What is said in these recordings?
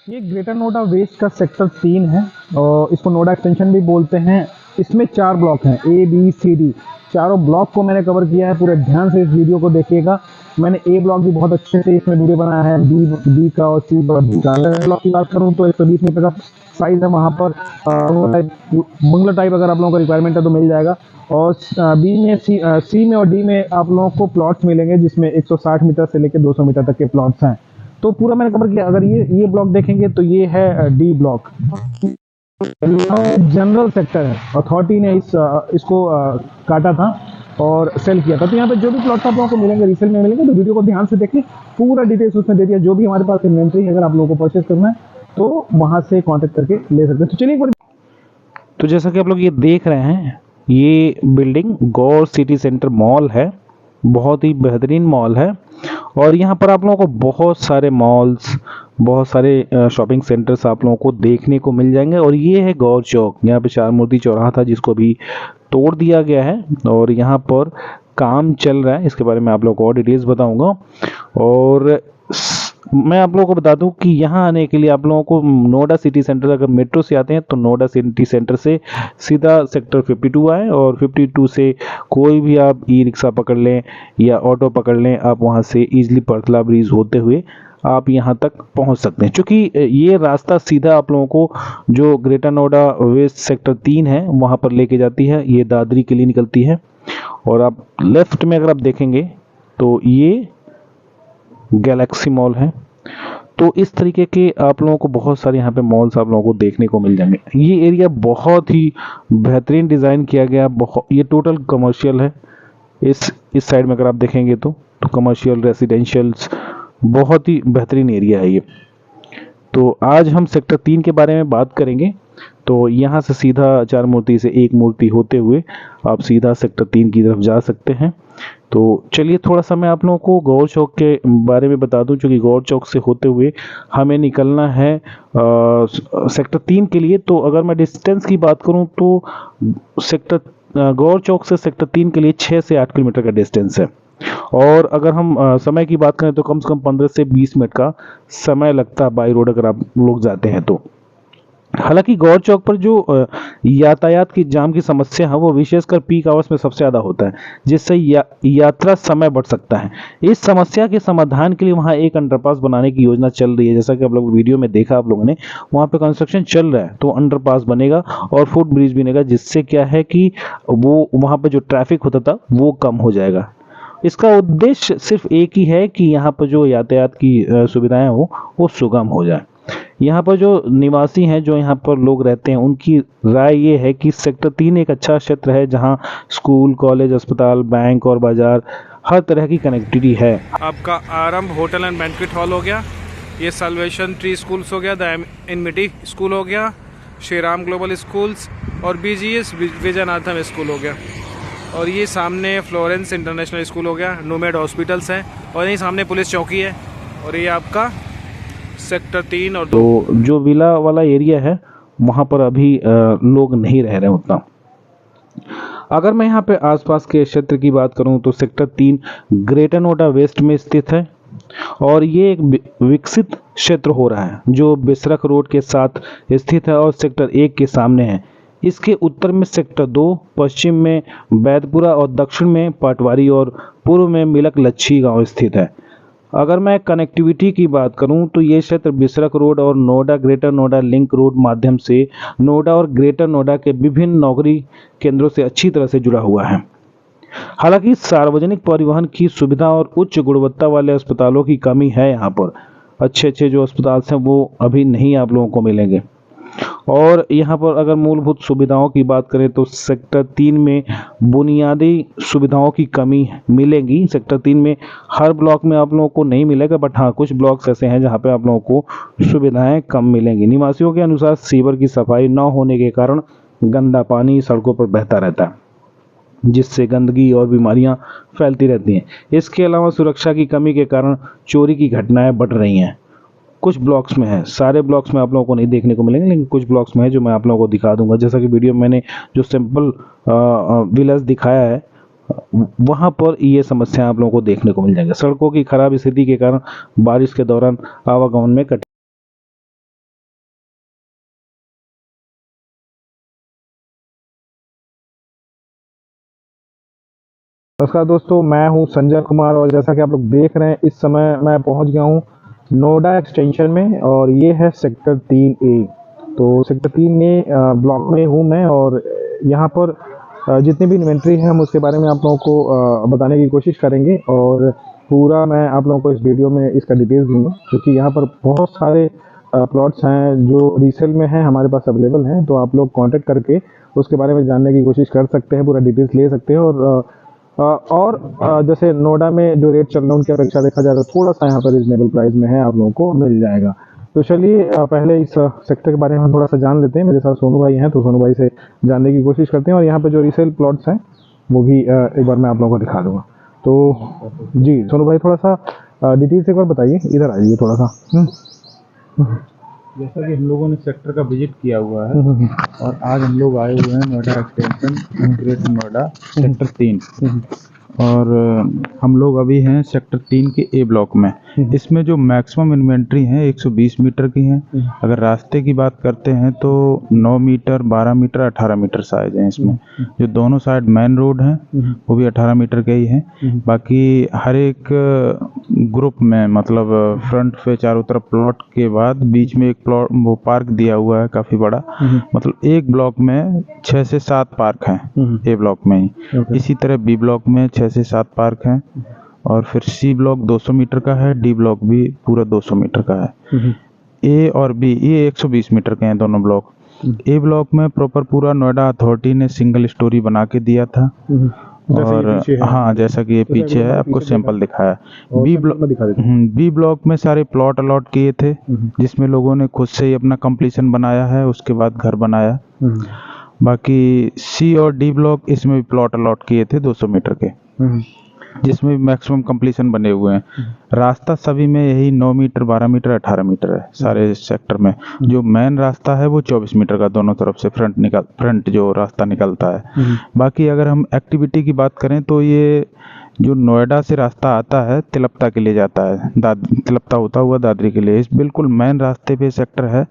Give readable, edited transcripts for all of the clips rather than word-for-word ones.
ये greater Noida waste का sector 3 है और इसको नोएडा एक्सटेंशन भी बोलते हैं। इसमें 4 ब्लॉक हैं, ए बी सी डी। चारों ब्लॉक को मैंने कवर किया है। पूरे ध्यान से इस वीडियो को देखिएगा। मैंने ए ब्लॉक भी बहुत अच्छे से इसमें वीडियो बनाया है, बी का और सी का। ब्लॉक की बात करूँ तो 120 मीटर का साइज है। वहाँ पर बंगला टाइप अगर आप लोगों को रिक्वायरमेंट है तो मिल जाएगा। और बी में सी में और डी में आप लोगों को प्लॉट्स मिलेंगे, जिसमें 160 मीटर से लेकर 200 मीटर तक के प्लॉट्स हैं। तो पूरा मैंने कवर किया। अगर ये ब्लॉक देखेंगे तो ये है डी ब्लॉक, जनरल सेक्टर है। अथॉरिटी ने इसको काटा था और सेल किया था। तो यहाँ पे जो भी प्लॉट आप लोगों को मिलेंगे रीसेल में मिलेंगे। तो वीडियो को ध्यान से देखिए, पूरा डिटेल्स उसमें दे दिया। जो भी हमारे पास इन्वेंट्री है, अगर आप लोगों को परचेस करना है तो वहां से कांटेक्ट करके ले सकते हैं। तो चलिए एक बार। तो जैसा कि आप लोग ये देख रहे हैं, ये बिल्डिंग गौर सिटी सेंटर मॉल है। बहुत ही बेहतरीन मॉल है और यहाँ पर आप लोगों को बहुत सारे मॉल्स, बहुत सारे शॉपिंग सेंटर्स आप लोगों को देखने को मिल जाएंगे। और ये है गौर चौक। यहाँ पे चार मूर्ति चौराहा था जिसको भी तोड़ दिया गया है और यहाँ पर काम चल रहा है। इसके बारे में आप लोगों को और डिटेल्स बताऊंगा। और मैं आप लोगों को बता दूं कि यहाँ आने के लिए आप लोगों को नोएडा सिटी सेंटर, अगर मेट्रो से आते हैं तो नोएडा सिटी सेंटर से सीधा सेक्टर 52 आए और 52 से कोई भी आप ई रिक्शा पकड़ लें या ऑटो पकड़ लें, आप वहाँ से इजीली परतला ब्रिज होते हुए आप यहाँ तक पहुँच सकते हैं। क्योंकि ये रास्ता सीधा आप लोगों को जो ग्रेटर नोएडा वेस्ट सेक्टर 3 है वहाँ पर लेके जाती है। ये दादरी के लिए निकलती है। और आप लेफ्ट में अगर आप देखेंगे तो ये गैलेक्सी मॉल है। तो इस तरीके के आप लोगों को बहुत सारे यहाँ पे मॉल्स आप लोगों को देखने को मिल जाएंगे। ये एरिया बहुत ही बेहतरीन डिज़ाइन किया गया, बहुत, ये टोटल कमर्शियल है। इस साइड में अगर आप देखेंगे तो कमर्शियल रेसिडेंशियल्स, बहुत ही बेहतरीन एरिया है ये। तो आज हम सेक्टर 3 के बारे में बात करेंगे। तो यहाँ से सीधा चार मूर्ति से एक मूर्ति होते हुए आप सीधा सेक्टर 3 की तरफ जा सकते हैं। तो चलिए थोड़ा सा मैं आप लोगों को गौर चौक के बारे में बता दूं, क्योंकि गौर चौक से होते हुए हमें निकलना है सेक्टर 3 के लिए। तो अगर मैं डिस्टेंस की बात करूं तो सेक्टर गौर चौक से सेक्टर 3 के लिए 6 से 8 किलोमीटर का डिस्टेंस है। और अगर हम समय की बात करें तो कम से कम 15 से 20 मिनट का समय लगता है बाई रोड अगर आप लोग जाते हैं तो। हालांकि गौर चौक पर जो यातायात की जाम की समस्या है वो विशेषकर पीक आवर्स में सबसे ज़्यादा होता है, जिससे यात्रा समय बढ़ सकता है। इस समस्या के समाधान के लिए वहाँ एक अंडरपास बनाने की योजना चल रही है। जैसा कि आप लोग वीडियो में देखा आप लोगों ने, वहाँ पे कंस्ट्रक्शन चल रहा है। तो अंडरपास बनेगा और फुट ब्रिज भी बनेगा, जिससे क्या है कि वो वहाँ पर जो ट्रैफिक होता था वो कम हो जाएगा। इसका उद्देश्य सिर्फ एक ही है कि यहाँ पर जो यातायात की सुविधाएं हो वो सुगम हो जाए। यहाँ पर जो निवासी हैं, जो यहाँ पर लोग रहते हैं, उनकी राय ये है कि सेक्टर 3 एक अच्छा क्षेत्र है जहाँ स्कूल, कॉलेज, अस्पताल, बैंक और बाजार हर तरह की कनेक्टिविटी है। आपका आरंभ होटल एंड बैंक्वेट हॉल हो गया, ये साल्वेशन ट्री स्कूल्स हो गया, द इनमिटी स्कूल हो गया, श्री राम ग्लोबल स्कूल्स और BGS विजयनाथम स्कूल हो गया। और ये सामने फ्लोरेंस इंटरनेशनल स्कूल हो गया, नोमेड हॉस्पिटल्स हैं और यहीं सामने पुलिस चौकी है। और ये आपका सेक्टर 3 और 2। तो जो विला वाला एरिया है वहाँ पर अभी लोग नहीं रह रहे उतना। अगर मैं यहाँ पे आसपास के क्षेत्र की बात करूँ तो सेक्टर 3 ग्रेटर नोएडा वेस्ट में स्थित है और ये एक विकसित क्षेत्र हो रहा है जो बिसरख रोड के साथ स्थित है और सेक्टर 1 के सामने है। इसके उत्तर में सेक्टर 2, पश्चिम में बैदपुरा और दक्षिण में पटवारी और पूर्व में मिलक लच्छी गांव स्थित है। अगर मैं कनेक्टिविटी की बात करूं तो ये क्षेत्र बिसरख रोड और Noida greater Noida link road माध्यम से नोएडा और ग्रेटर नोएडा के विभिन्न नौकरी केंद्रों से अच्छी तरह से जुड़ा हुआ है। हालांकि सार्वजनिक परिवहन की सुविधा और उच्च गुणवत्ता वाले अस्पतालों की कमी है। यहाँ पर अच्छे जो अस्पताल हैं वो अभी नहीं आप लोगों को मिलेंगे। और यहाँ पर अगर मूलभूत सुविधाओं की बात करें तो सेक्टर 3 में बुनियादी सुविधाओं की कमी मिलेगी। सेक्टर 3 में हर ब्लॉक में आप लोगों को नहीं मिलेगा, बट हाँ कुछ ब्लॉक्स ऐसे हैं जहाँ पे आप लोगों को सुविधाएं कम मिलेंगी। निवासियों के अनुसार सीवर की सफाई न होने के कारण गंदा पानी सड़कों पर बहता रहता है, जिससे गंदगी और बीमारियां फैलती रहती हैं। इसके अलावा सुरक्षा की कमी के कारण चोरी की घटनाएं बढ़ रही हैं। कुछ ब्लॉक्स में है, सारे ब्लॉक्स में आप लोगों को नहीं देखने को मिलेंगे, लेकिन कुछ ब्लॉक्स में है जो मैं आप लोगों को दिखा दूंगा। जैसा कि वीडियो में मैंने जो सिंपल विलेज दिखाया है वहाँ पर ये समस्या आप लोगों को देखने को मिल जाएंगे। सड़कों की खराब स्थिति के कारण बारिश के दौरान आवागमन में नमस्कार दोस्तों, मैं हूं संजय कुमार और जैसा कि आप लोग देख रहे हैं, इस समय मैं पहुंच गया हूं नोएडा एक्सटेंशन में और ये है सेक्टर 3A। तो सेक्टर 3A ब्लॉक में हूं मैं और यहां पर जितनी भी इन्वेंट्री है हम उसके बारे में आप लोगों को बताने की कोशिश करेंगे और पूरा मैं आप लोगों को इस वीडियो में इसका डिटेल्स दूंगा, क्योंकि यहाँ पर बहुत सारे प्लॉट्स हैं जो रीसेल में हैं, हमारे पास अवेलेबल हैं। तो आप लोग कांटेक्ट करके उसके बारे में जानने की कोशिश कर सकते हैं, पूरा डिटेल्स ले सकते हैं। और जैसे नोएडा में जो रेट चल रहा है उनकी अपेक्षा देखा जाए तो थोड़ा सा यहाँ पर रिजनेबल प्राइस में है, आप लोगों को मिल जाएगा। तो चलिए पहले इस सेक्टर के बारे में हम थोड़ा सा जान लेते हैं। मेरे साथ सोनू भाई हैं, तो सोनू भाई से जानने की कोशिश करते हैं और यहाँ पे जो रीसेल प्लॉट्स हैं वो भी एक बार मैं आप लोगों को दिखा दूंगा। तो जी सोनू भाई, थोड़ा सा डिटेल से एक बार बताइए, इधर आइए थोड़ा सा। जैसा कि हम लोगों ने सेक्टर का विजिट किया हुआ है और आज हम लोग आए हुए हैं Noida extension greater Noida sector 3 और हम लोग अभी हैं सेक्टर 3 के ए ब्लॉक में। इसमें जो मैक्सिमम इन्वेंट्री है 120 मीटर की है। अगर रास्ते की बात करते हैं तो 9 मीटर, 12 मीटर, 18 मीटर साइज है इसमें। जो दोनों साइड मेन रोड हैं वो भी 18 मीटर के ही हैं। बाकी हर एक ग्रुप में मतलब फ्रंट पे चारों तरफ प्लॉट के बाद बीच में एक प्लॉट वो पार्क दिया हुआ है काफ़ी बड़ा। मतलब एक ब्लॉक में 6 से 7 पार्क हैं ए ब्लॉक में ही। इसी तरह बी ब्लॉक में 6 से 7 पार्क हैं और फिर सी ब्लॉक 200 मीटर का है, डी ब्लॉक भी पूरा 200 मीटर का है। ए और बी ये 120 मीटर के हैं दोनों ब्लॉक। ए ब्लॉक में प्रॉपर पूरा नोएडा अथॉरिटी ने सिंगल स्टोरी बना के दिया था और हाँ जैसा कि ये पीछे है आपको सैंपल दिखाया। बी ब्लॉक में सारे प्लॉट अलॉट किए थे जिसमें लोगों ने खुद से ही अपना कंप्लीशन बनाया है, उसके बाद घर बनाया। बाकी सी और डी ब्लॉक इसमें भी प्लॉट अलॉट किए थे 200 मीटर के, जिसमें मैक्सिमम कंप्लीशन बने हुए हैं। रास्ता सभी में यही 9 मीटर, 12 मीटर, 18 मीटर है सारे सेक्टर में। जो मेन रास्ता है वो 24 मीटर का दोनों तरफ से फ्रंट जो रास्ता निकलता है। बाकी अगर हम एक्टिविटी की बात करें तो ये जो नोएडा से रास्ता आता है तिलपता के लिए जाता है, तिलपता होता हुआ दादरी के लिए, इस बिल्कुल मेन रास्ते पे सेक्टर है।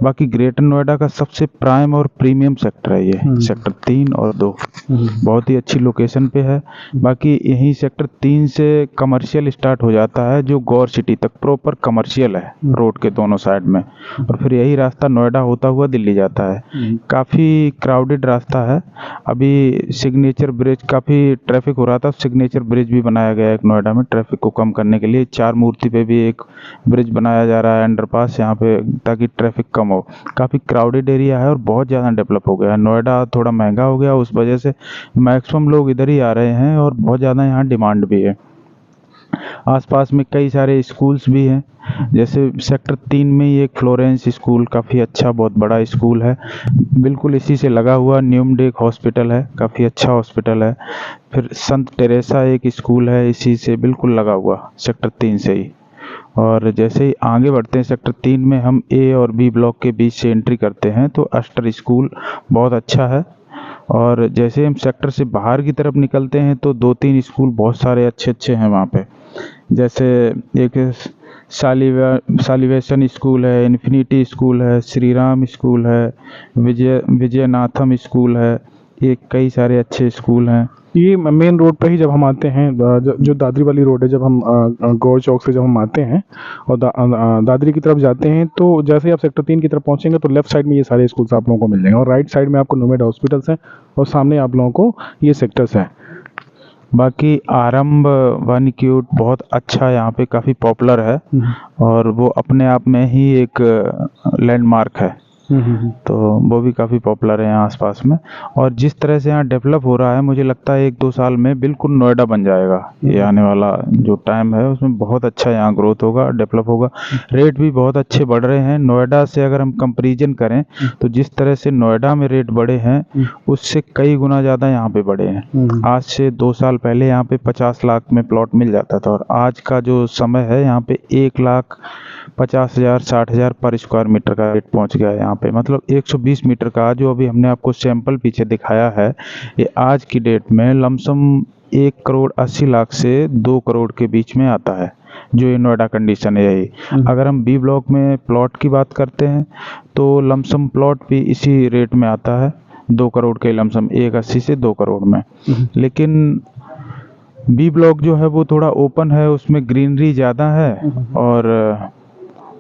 बाकी ग्रेटर नोएडा का सबसे प्राइम और प्रीमियम सेक्टर है ये सेक्टर 3 और 2। बहुत ही अच्छी लोकेशन पे है। बाकी यही सेक्टर 3 से कमर्शियल स्टार्ट हो जाता है जो गौर सिटी तक प्रॉपर कमर्शियल है रोड के दोनों साइड में, और फिर यही रास्ता नोएडा होता हुआ दिल्ली जाता है। काफ़ी क्राउडेड रास्ता है। अभी सिग्नेचर ब्रिज काफ़ी ट्रैफिक हो रहा था, सिग्नेचर ब्रिज भी बनाया गया है एक नोएडा में ट्रैफिक को कम करने के लिए। 4 मूर्ति पे भी एक ब्रिज बनाया जा रहा है अंडरपास यहाँ पे, ताकि ट्रैफिक कम हो। काफ़ी क्राउडेड एरिया है और बहुत ज़्यादा डेवलप हो गया है। नोएडा थोड़ा महंगा हो गया, उस वजह से मैक्सिमम लोग इधर ही आ रहे हैं और बहुत ज़्यादा यहाँ डिमांड भी है। आसपास में कई सारे स्कूल्स भी हैं, जैसे सेक्टर 3 में ही एक फ्लोरेंस स्कूल काफ़ी अच्छा बहुत बड़ा स्कूल है। बिल्कुल इसी से लगा हुआ न्यूमडे एक हॉस्पिटल है, काफ़ी अच्छा हॉस्पिटल है। फिर संत टेरेसा एक स्कूल है इसी से बिल्कुल लगा हुआ सेक्टर 3 से ही। और जैसे ही आगे बढ़ते हैं सेक्टर 3 में हम ए और बी ब्लॉक के बीच से एंट्री करते हैं तो अस्टर स्कूल बहुत अच्छा है। और जैसे हम सेक्टर से बाहर की तरफ निकलते हैं तो 2-3 स्कूल बहुत सारे अच्छे हैं वहाँ पे। जैसे एक सालिवेशन स्कूल है, इन्फिनिटी स्कूल है, श्री राम स्कूल है, विजयनाथम स्कूल है। ये कई सारे अच्छे स्कूल हैं। ये मेन रोड पे ही जब हम आते हैं, जो दादरी वाली रोड है, जब हम गौर चौक से जब हम आते हैं और दादरी की तरफ जाते हैं, तो जैसे ही आप सेक्टर 3 की तरफ पहुंचेंगे तो लेफ्ट साइड में ये सारे स्कूल्स आप लोगों को मिल जाएंगे और राइट साइड में आपको नोएडा हॉस्पिटल्स हैं और सामने आप लोगों को ये सेक्टर्स हैं। बाकी आरंभ वनिक्यूट बहुत अच्छा यहाँ पे काफ़ी पॉपुलर है और वो अपने आप में ही एक लैंडमार्क है, तो वो भी काफ़ी पॉपुलर है यहाँ आसपास में। और जिस तरह से यहाँ डेवलप हो रहा है मुझे लगता है 1-2 साल में बिल्कुल नोएडा बन जाएगा। ये आने वाला जो टाइम है उसमें बहुत अच्छा यहाँ ग्रोथ होगा, डेवलप होगा। रेट भी बहुत अच्छे बढ़ रहे हैं। नोएडा से अगर हम कंपैरिजन करें तो जिस तरह से नोएडा में रेट बढ़े हैं उससे कई गुना ज़्यादा यहाँ पे बढ़े हैं। आज से 2 साल पहले यहाँ पे 50 लाख में प्लॉट मिल जाता था और आज का जो समय है यहाँ पे 1,50,000 60,000 पर स्क्वायर मीटर का रेट पहुँच गया है यहाँ पे। मतलब 120 मीटर का जो अभी हमने आपको सैंपल पीछे दिखाया है, ये आज की डेट में लमसम 1,80,00,000 से 2 करोड़ के बीच में आता है, जो ये नोएडा कंडीशन है यही। अगर हम बी ब्लॉक में प्लॉट की बात करते हैं तो लमसम प्लॉट भी इसी रेट में आता है, 2 करोड़ के लमसम 1,80 से 2 करोड़ में। लेकिन बी ब्लॉक जो है वो थोड़ा ओपन है, उसमें ग्रीनरी ज़्यादा है और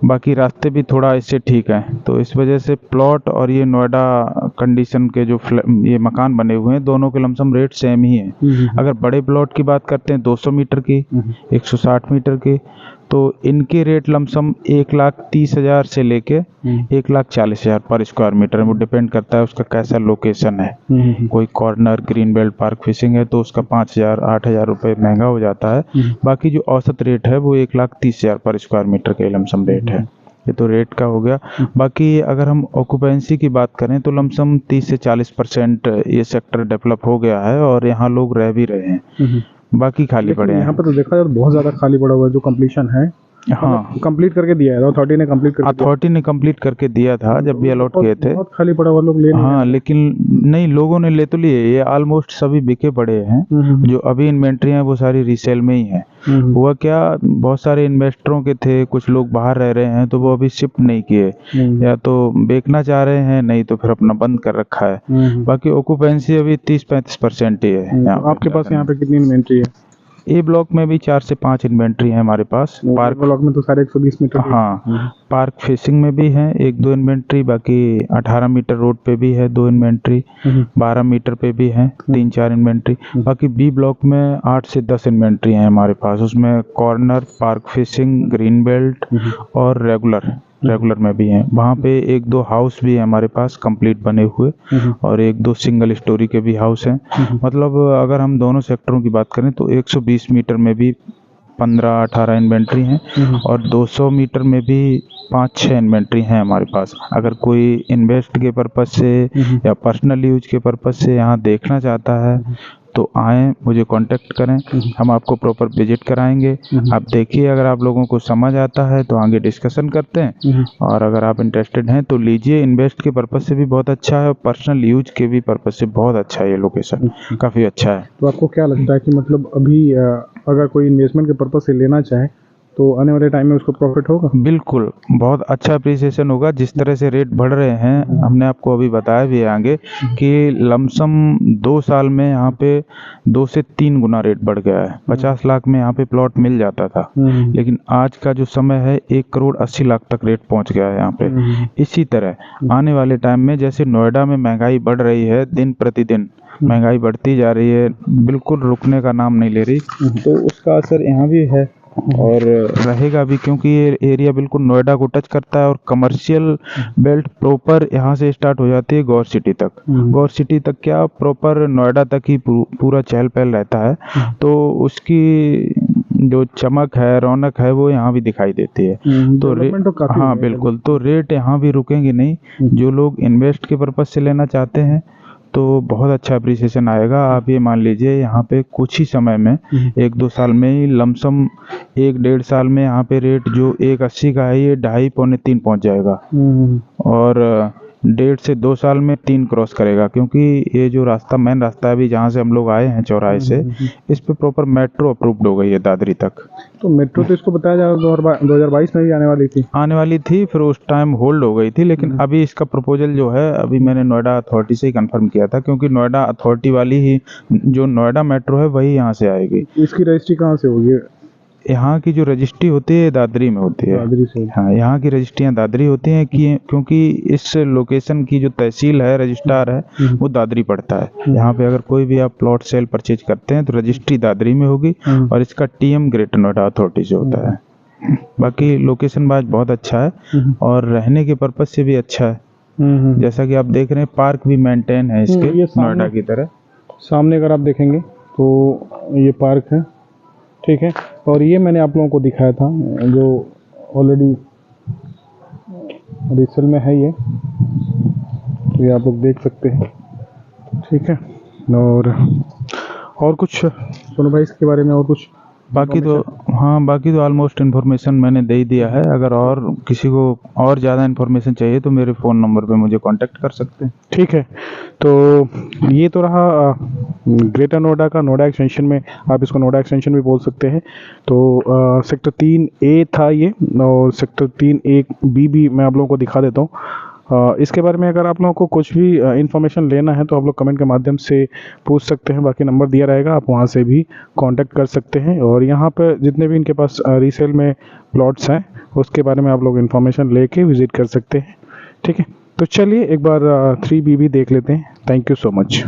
बाकी रास्ते भी थोड़ा इससे ठीक हैं, तो इस वजह से प्लॉट और ये नोएडा कंडीशन के जो ये मकान बने हुए हैं दोनों के लमसम रेट सेम ही है। अगर बड़े प्लॉट की बात करते हैं 200 मीटर की, 160 मीटर की, तो इनके रेट लमसम 1,30,000 से लेके 1,40,000 पर स्क्वायर मीटर, वो डिपेंड करता है उसका कैसा लोकेशन है। कोई corner green belt park fishing है तो उसका 5,000 8,000 रुपये महंगा हो जाता है। बाकी जो औसत रेट है वो 1,30,000 पर स्क्वायर मीटर के लमसम रेट है। ये तो रेट का हो गया। बाकी अगर हम ऑक्यूपेंसी की बात करें तो लमसम 30 से 40% ये सेक्टर डेवलप हो गया है और यहाँ लोग रह भी रहे हैं, बाकी खाली पड़े हैं। यहाँ पर तो देखा जाए तो बहुत ज़्यादा खाली पड़ा हुआ है। जो कंप्लीशन है हाँ, कंप्लीट करके दिया है, अथॉरिटी ने कंप्लीट करके अथॉरिटी ने कंप्लीट करके दिया था जब भी अलॉट किए थे। बहुत खाली पड़ा हुआ, लोग ले नहीं हाँ, लेकिन नहीं, लोगों ने ले तो लिए, ये ऑलमोस्ट सभी बिके पड़े हैं। जो अभी इन्वेंट्री है वो सारी रीसेल में ही है। हुआ क्या, बहुत सारे इन्वेस्टरों के थे, कुछ लोग बाहर रह रहे हैं तो वो अभी शिफ्ट नहीं किए, या तो बेचना चाह रहे हैं, नहीं तो फिर अपना बंद कर रखा है। बाकी ऑक्यूपेंसी अभी 30-35% ही है। आपके पास यहाँ पे कितनी इन्वेंट्री है? ए ब्लॉक में भी 4 से 5 इन्वेंट्री है हमारे पास। पार्क ब्लॉक में तो सारे 120 मीटर हाँ, पार्क फेसिंग में भी है 1-2 इन्वेंट्री, बाकी 18 मीटर रोड पे भी है 2 इन्वेंट्री, 12 मीटर पे भी है 3-4 इन्वेंट्री। बाकी बी ब्लॉक में 8 से 10 इन्वेंट्री है हमारे पास, उसमें corner, park facing, green belt और रेगुलर में भी हैं। वहाँ पे 1-2 हाउस भी है हमारे पास कंप्लीट बने हुए, और 1-2 सिंगल स्टोरी के भी हाउस हैं। मतलब अगर हम दोनों सेक्टरों की बात करें तो 120 मीटर में भी 15-18 इन्वेंट्री हैं और 200 मीटर में भी 5-6 इन्वेंट्री हैं हमारे पास। अगर कोई इन्वेस्ट के पर्पज़ से या पर्सनल यूज के पर्पज़ से यहाँ देखना चाहता है तो आएँ, मुझे कांटेक्ट करें, हम आपको प्रॉपर विजिट कराएंगे। आप देखिए, अगर आप लोगों को समझ आता है तो आगे डिस्कशन करते हैं, और अगर आप इंटरेस्टेड हैं तो लीजिए। इन्वेस्ट के पर्पज़ से भी बहुत अच्छा है और पर्सनल यूज के भी पर्पज़ से बहुत अच्छा है, ये लोकेशन काफ़ी अच्छा है। तो आपको क्या लगता है कि मतलब अभी अगर कोई इन्वेस्टमेंट के पर्पज़ से लेना चाहे तो आने वाले टाइम में उसको प्रॉफिट होगा? बिल्कुल, बहुत अच्छा अप्रिसिएशन होगा। जिस तरह से रेट बढ़ रहे हैं, हमने आपको अभी बताया भी है आगे कि लमसम 2 साल में यहाँ पे 2 से 3 गुना रेट बढ़ गया है। 50 लाख में यहाँ पे प्लॉट मिल जाता था, लेकिन आज का जो समय है 1,80,00,000 तक रेट पहुँच गया है यहाँ पे। इसी तरह आने वाले टाइम में जैसे नोएडा में महंगाई बढ़ रही है, दिन प्रतिदिन महंगाई बढ़ती जा रही है, बिल्कुल रुकने का नाम नहीं ले रही, तो उसका असर यहाँ भी है और रहेगा भी, क्योंकि ये एरिया बिल्कुल नोएडा को टच करता है और कमर्शियल बेल्ट प्रॉपर यहाँ से स्टार्ट हो जाती है गौर सिटी तक। गौर सिटी तक क्या, प्रॉपर नोएडा तक ही पूरा चहल पहल रहता है, तो उसकी जो चमक है, रौनक है, वो यहाँ भी दिखाई देती है। तो हाँ बिल्कुल, तो रेट यहाँ भी रुकेंगे नहीं। जो लोग इन्वेस्ट के पर्पज़ से लेना चाहते हैं तो बहुत अच्छा अप्रिसिएशन आएगा। आप ये मान लीजिए यहाँ पे कुछ ही समय में 1-2 साल में ही लमसम 1-1.5 साल में यहाँ पे रेट जो 1,80 का है ये 2.5-3 पहुँच जाएगा, और 1.5 से 2 साल में 3 क्रॉस करेगा, क्योंकि ये जो रास्ता, मेन रास्ता है अभी जहाँ से हम लोग आए हैं चौराहे से, इस पे प्रॉपर मेट्रो अप्रूव्ड हो गई है दादरी तक। तो मेट्रो तो इसको बताया जा 2022 में भी आने वाली थी, फिर उस टाइम होल्ड हो गई थी, लेकिन अभी इसका प्रपोजल जो है अभी मैंने नोएडा अथॉरिटी से ही कंफर्म किया था, क्योंकि नोएडा अथॉरिटी वाली ही जो नोएडा मेट्रो है वही यहाँ से आएगी। इसकी रजिस्ट्री कहाँ से होगी? यहाँ की जो रजिस्ट्री होती है दादरी में होती है। दादरी से? हाँ, यहाँ की रजिस्ट्रियाँ दादरी होती हैं क्योंकि इस लोकेशन की जो तहसील है, रजिस्ट्रार है, वो दादरी पड़ता है। यहाँ पे अगर कोई भी आप प्लॉट सेल परचेज करते हैं तो रजिस्ट्री दादरी में होगी, और इसका TM ग्रेटर नोएडा अथॉरिटी से होता है। बाकी लोकेशन वाइज बहुत अच्छा है और रहने के पर्पज से भी अच्छा है। जैसा कि आप देख रहे हैं, पार्क भी मेंटेन है इसके नोएडा की तरह। सामने अगर आप देखेंगे तो ये पार्क है, ठीक है, और ये मैंने आप लोगों को दिखाया था जो ऑलरेडी रीसेल में है, ये तो ये आप लोग देख सकते हैं, ठीक है। और कुछ सोनू भाई इसके बारे में और कुछ? बाकी तो ऑलमोस्ट इन्फॉर्मेशन मैंने दे ही दिया है। अगर और किसी को और ज़्यादा इन्फॉर्मेशन चाहिए तो मेरे फ़ोन नंबर पे मुझे कांटेक्ट कर सकते हैं। ठीक है, तो ये तो रहा ग्रेटर नोएडा का, नोएडा एक्सटेंशन में, आप इसको नोएडा एक्सटेंशन भी बोल सकते हैं। तो सेक्टर 3A था ये, और सेक्टर 3A B भी मैं आप लोगों को दिखा देता हूँ। इसके बारे में अगर आप लोगों को कुछ भी इंफॉर्मेशन लेना है तो आप लोग कमेंट के माध्यम से पूछ सकते हैं। बाकी नंबर दिया रहेगा, आप वहां से भी कांटेक्ट कर सकते हैं। और यहाँ पर जितने भी इनके पास रीसेल में प्लॉट्स हैं उसके बारे में आप लोग इंफॉर्मेशन लेके विजिट कर सकते हैं। ठीक है, तो चलिए एक बार 3B भी देख लेते हैं। Thank you so much.